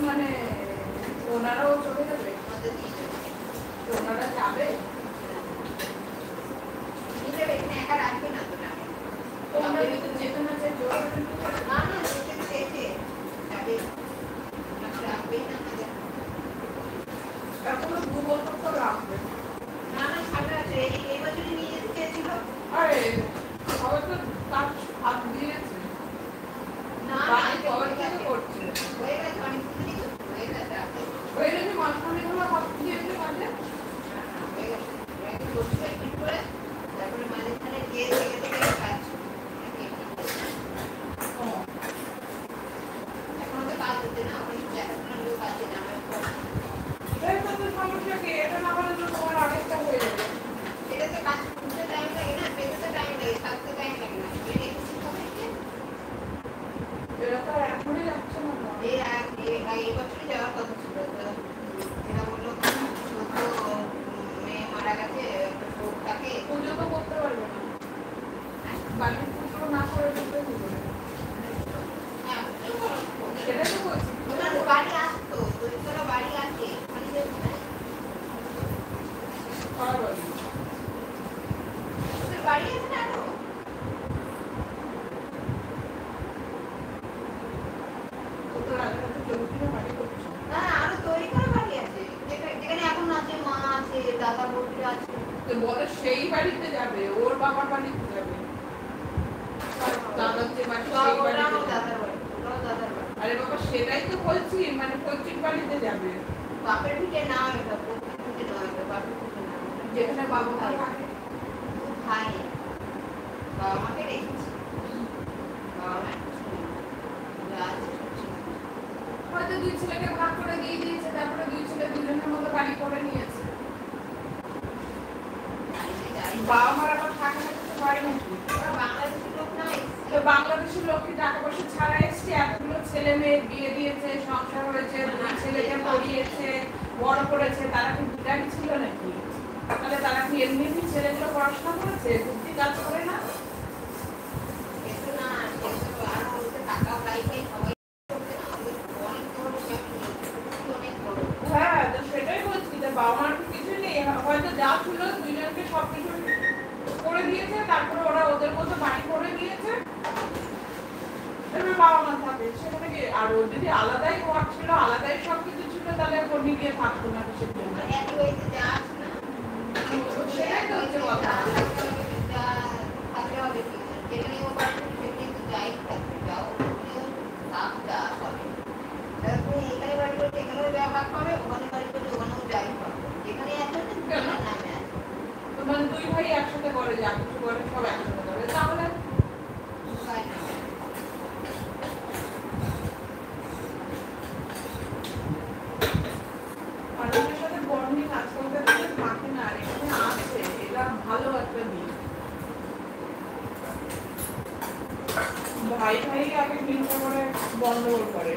মানে ওনারাও চলে যাবে, ওনারা যাবে একা রাখবে না তো, যেতে না চাই না না চেয়েছে যাবে রাখবেই না, এখনো 2 বছর তো রাখবে না না ছাড়া আছে। এই বছরই নিয়ে যেতে চেয়েছিল, আরে সবাই তো কাজ হাত দিয়েছে না করছে হয়ে গেছে অনেক কিছু হয়ে গেছে হয়ে গেছে মাঝখানে গুলো হাত দিয়েছে কাজে হয়ে গেছে করছে কি করে তারপরে মাঝখানে গিয়ে থেকে থেকে কাজ এখন তো কাজ হচ্ছে না অনেক দেখাশোনার লোক আছে না আমার এই তো সমস্যা কি এটা না হলে তো তোমার আরেকটা হয়ে যাবে এটা তো কাজ করতে টাইম লাগে না পেতে টাইম লাগে থাকতে টাইম লাগে না এটা তো এখনই যাচ্ছে না এই বছরই যাওয়ার কথা ছিল এটা বললো মেয়ে মারা গেছে তাকে পুজো তো করতে পারবে না বাড়ির পুজো না করে দিতে হবে সেটা তো বলছি ওনার বাড়ি আসতো তোরা বাড়ি আছে মানে বাড়ি আছে না আরো তৈরি করা বাড়ি আছে যেখানে এখন আছে মা আছে দাদা বৌদিরা আছে তো বলে সেই বাড়িতে যাবে ওর বাবার বাড়িতে যাবে দাদার যে বাড়ি সেই বাড়িতে দাদার বাড়ি আরে বাবা সেটাই তো বলছি মানে পৈতৃক বাড়িতে যাবে বাপের ভিটে না এটা পৈতৃক ভিটে নয় এটা বাপের ভিটে না যেখানে বাবা মা থাকে ভাই বাবা মাকে রেখেছি বাবা মা হয়তো 2 ছেলেকে ভাগ করে দিয়ে দিয়েছে তারপরে 2 ছেলে দুজনের মতো বাড়ি করে নিয়েছে বাবা মার আবার থাকে না কিছু পারে নাকি বাংলাদেশের লোক নাই তো বাংলাদেশের লোক কি টাকা পয়সা ছাড়া এসছে এতগুলো ছেলে মেয়ে বিয়ে দিয়েছে সংসার হয়েছে 2 ছেলেকে পড়িয়েছে বড় করেছে তারা কি বিদায় ছিল নাকি তাহলে তারা কি এমনি ছেলেগুলো পড়াশোনা করেছে বুদ্ধি কাজ করে না একটু না আর বলতে টাকা পাইছে সবাই বাবা মার কিছু নেই হয়তো যা ছিল দুইজনকে সবকিছু করে দিয়েছে তারপরে ওরা ওদের মতো বাড়ি করে দিয়েছে এবার বাবা মা থাকে সেখানে কি আর ও যদি আলাদাই ঘর ছিল আলাদাই সবকিছু ছিল তাহলে ও নিয়ে থাকতো না কিসের জন্য সেটাই তো হচ্ছে কথা থাকলে হবে যেখানে ও বাড়ি সেখানে তো যাই থাকবে যাও থাকতে হবে তারপরে এখানে বাড়ি করতে এখানেও যা ভাগ পাবে ওখানে বাড়ি করতে ওখানেও যাই পাবে যেখানে আছে নামে আছে তো মানে 2 ভাই একসাথে করে যা কিছু করে সব একসাথে করে তাহলে মানুষের সাথে বন্ডিং আজকালকার দিনে থাকে না আর এখানে আছে এটা ভালো একটা দিক ভাই ভাই আগে হিংসা করে বন্ধ করে